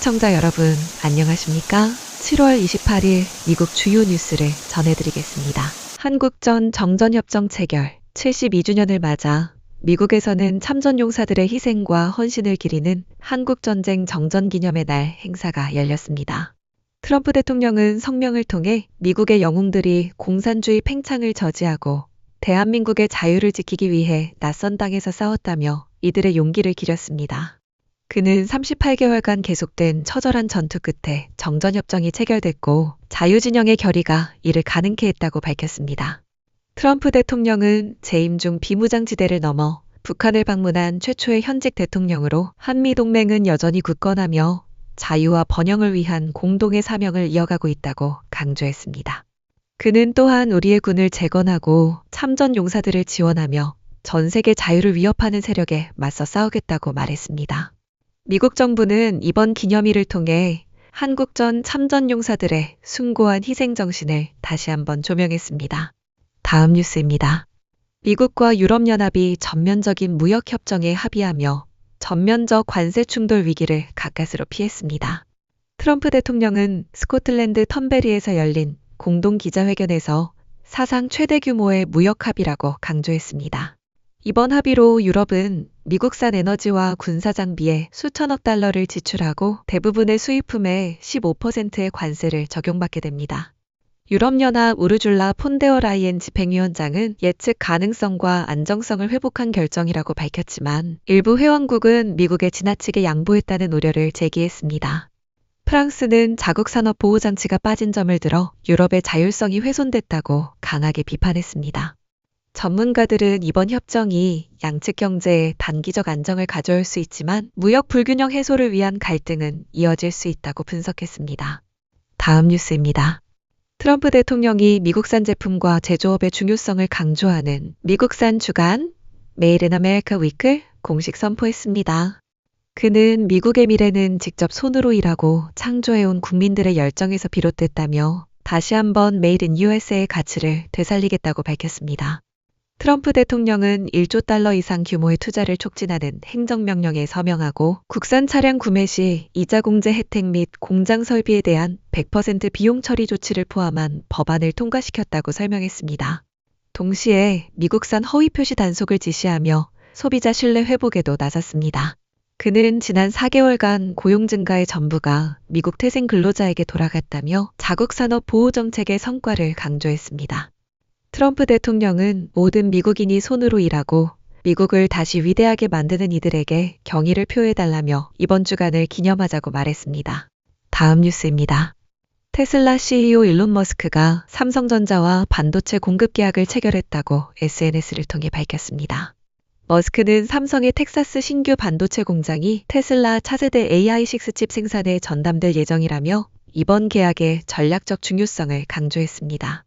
시청자 여러분, 안녕하십니까? 7월 28일 미국 주요 뉴스를 전해드리겠습니다. 한국전 정전협정 체결 72주년을 맞아 미국에서는 참전용사들의 희생과 헌신을 기리는 한국전쟁 정전기념의 날 행사가 열렸습니다. 트럼프 대통령은 성명을 통해 미국의 영웅들이 공산주의 팽창을 저지하고 대한민국의 자유를 지키기 위해 낯선 땅에서 싸웠다며 이들의 용기를 기렸습니다. 그는 38개월간 계속된 처절한 전투 끝에 정전협정이 체결됐고 자유진영의 결의가 이를 가능케 했다고 밝혔습니다. 트럼프 대통령은 재임 중 비무장지대를 넘어 북한을 방문한 최초의 현직 대통령으로 한미동맹은 여전히 굳건하며 자유와 번영을 위한 공동의 사명을 이어가고 있다고 강조했습니다. 그는 또한 우리의 군을 재건하고 참전 용사들을 지원하며 전 세계 자유를 위협하는 세력에 맞서 싸우겠다고 말했습니다. 미국 정부는 이번 기념일을 통해 한국전 참전용사들의 숭고한 희생정신을 다시 한번 조명했습니다. 다음 뉴스입니다. 미국과 유럽연합이 전면적인 무역협정에 합의하며 전면적 관세 충돌 위기를 가까스로 피했습니다. 트럼프 대통령은 스코틀랜드 턴베리에서 열린 공동 기자회견에서 사상 최대 규모의 무역 합의라고 강조했습니다. 이번 합의로 유럽은 미국산 에너지와 군사장비에 수천억 달러를 지출하고 대부분의 수입품에 15%의 관세를 적용받게 됩니다. 유럽연합 우르줄라 폰데어 라이엔 집행위원장은 예측 가능성과 안정성을 회복한 결정이라고 밝혔지만 일부 회원국은 미국에 지나치게 양보했다는 우려를 제기했습니다. 프랑스는 자국 산업 보호장치가 빠진 점을 들어 유럽의 자율성이 훼손됐다고 강하게 비판했습니다. 전문가들은 이번 협정이 양측 경제에 단기적 안정을 가져올 수 있지만 무역 불균형 해소를 위한 갈등은 이어질 수 있다고 분석했습니다. 다음 뉴스입니다. 트럼프 대통령이 미국산 제품과 제조업의 중요성을 강조하는 미국산 주간 메이드 인 아메리카 위크를 공식 선포했습니다. 그는 미국의 미래는 직접 손으로 일하고 창조해온 국민들의 열정에서 비롯됐다며 다시 한번 메이드 인 USA의 가치를 되살리겠다고 밝혔습니다. 트럼프 대통령은 1조 달러 이상 규모의 투자를 촉진하는 행정명령에 서명하고 국산 차량 구매 시 이자 공제 혜택 및 공장 설비에 대한 100% 비용 처리 조치를 포함한 법안을 통과시켰다고 설명했습니다. 동시에 미국산 허위 표시 단속을 지시하며 소비자 신뢰 회복에도 나섰습니다. 그는 지난 4개월간 고용 증가의 전부가 미국 태생 근로자에게 돌아갔다며 자국 산업 보호 정책의 성과를 강조했습니다. 트럼프 대통령은 모든 미국인이 손으로 일하고 미국을 다시 위대하게 만드는 이들에게 경의를 표해달라며 이번 주간을 기념하자고 말했습니다. 다음 뉴스입니다. 테슬라 CEO 일론 머스크가 삼성전자와 반도체 공급 계약을 체결했다고 SNS를 통해 밝혔습니다. 머스크는 삼성의 텍사스 신규 반도체 공장이 테슬라 차세대 AI6 칩 생산에 전담될 예정이라며 이번 계약의 전략적 중요성을 강조했습니다.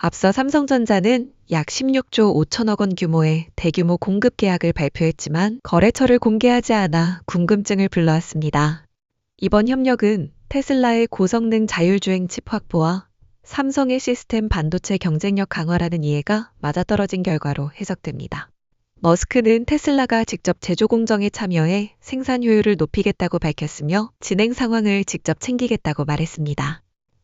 앞서 삼성전자는 약 16조 5천억 원 규모의 대규모 공급 계약을 발표했지만 거래처를 공개하지 않아 궁금증을 불러왔습니다. 이번 협력은 테슬라의 고성능 자율주행 칩 확보와 삼성의 시스템 반도체 경쟁력 강화라는 이해가 맞아떨어진 결과로 해석됩니다. 머스크는 테슬라가 직접 제조 공정에 참여해 생산 효율을 높이겠다고 밝혔으며 진행 상황을 직접 챙기겠다고 말했습니다.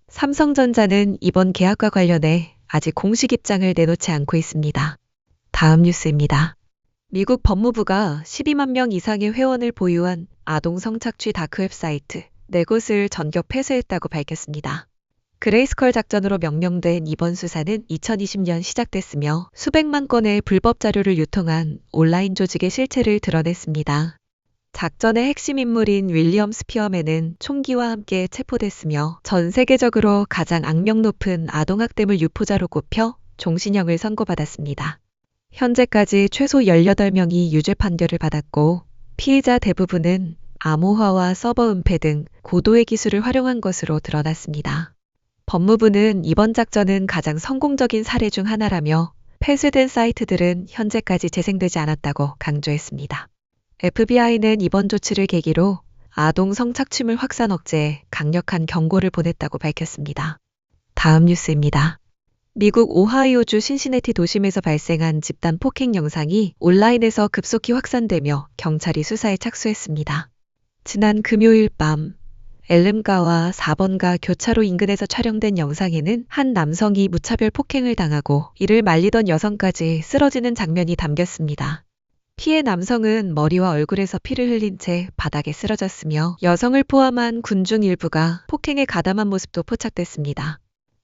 삼성전자는 이번 계약과 관련해 아직 공식 입장을 내놓지 않고 있습니다. 다음 뉴스입니다. 미국 법무부가 12만 명 이상의 회원을 보유한 아동 성착취 다크웹 사이트 4곳을 전격 폐쇄했다고 밝혔습니다. 그레이스컬 작전으로 명명된 이번 수사는 2020년 시작됐으며 수백만 건의 불법 자료를 유통한 온라인 조직의 실체를 드러냈습니다. 작전의 핵심 인물인 윌리엄 스피어맨은 총기와 함께 체포됐으며 전 세계적으로 가장 악명 높은 아동학대물 유포자로 꼽혀 종신형을 선고받았습니다. 현재까지 최소 18명이 유죄 판결을 받았고 피해자 대부분은 암호화와 서버 은폐 등 고도의 기술을 활용한 것으로 드러났습니다. 법무부는 이번 작전은 가장 성공적인 사례 중 하나라며 폐쇄된 사이트들은 현재까지 재생되지 않았다고 강조했습니다. FBI는 이번 조치를 계기로 아동 성착취물 확산 억제에 강력한 경고를 보냈다고 밝혔습니다. 다음 뉴스입니다. 미국 오하이오주 신시내티 도심에서 발생한 집단 폭행 영상이 온라인에서 급속히 확산되며 경찰이 수사에 착수했습니다. 지난 금요일 밤 엘름가와 4번가 교차로 인근에서 촬영된 영상에는 한 남성이 무차별 폭행을 당하고 이를 말리던 여성까지 쓰러지는 장면이 담겼습니다. 피해 남성은 머리와 얼굴에서 피를 흘린 채 바닥에 쓰러졌으며 여성을 포함한 군중 일부가 폭행에 가담한 모습도 포착됐습니다.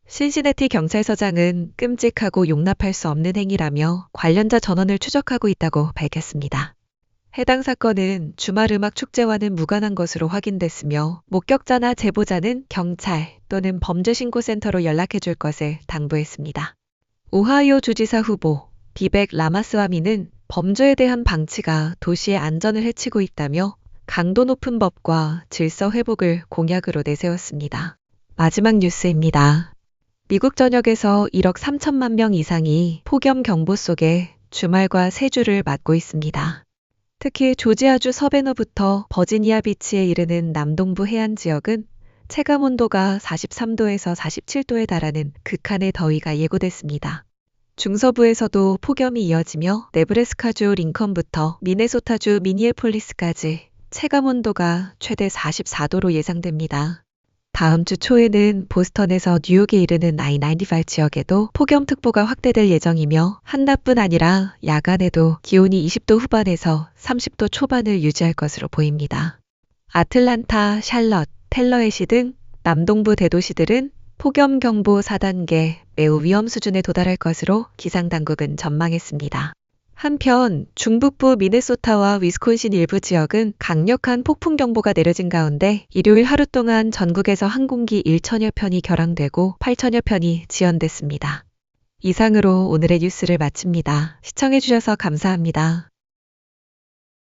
신시내티 경찰서장은 끔찍하고 용납할 수 없는 행위라며 관련자 전원을 추적하고 있다고 밝혔습니다. 해당 사건은 주말 음악 축제와는 무관한 것으로 확인됐으며 목격자나 제보자는 경찰 또는 범죄신고센터로 연락해 줄 것을 당부했습니다. 오하이오 주지사 후보 비벡 라마스와미는 범죄에 대한 방치가 도시의 안전을 해치고 있다며 강도 높은 법과 질서 회복을 공약으로 내세웠습니다. 마지막 뉴스입니다. 미국 전역에서 1억 3천만 명 이상이 폭염 경보 속에 주말과 세 주를 맞고 있습니다. 특히 조지아주 서베너부터 버지니아 비치에 이르는 남동부 해안 지역은 체감 온도가 43도에서 47도에 달하는 극한의 더위가 예고됐습니다. 중서부에서도 폭염이 이어지며 네브래스카주 링컨부터 미네소타주 미니애폴리스까지 체감 온도가 최대 44도로 예상됩니다. 다음 주 초에는 보스턴에서 뉴욕에 이르는 I-95 지역에도 폭염특보가 확대될 예정이며 한낮뿐 아니라 야간에도 기온이 20도 후반에서 30도 초반을 유지할 것으로 보입니다. 아틀란타, 샬럿, 텔러헤시 등 남동부 대도시들은 폭염경보 4단계 매우 위험 수준에 도달할 것으로 기상당국은 전망했습니다. 한편 중북부 미네소타와 위스콘신 일부 지역은 강력한 폭풍경보가 내려진 가운데 일요일 하루 동안 전국에서 항공기 1천여 편이 결항되고 8천여 편이 지연됐습니다. 이상으로 오늘의 뉴스를 마칩니다. 시청해주셔서 감사합니다.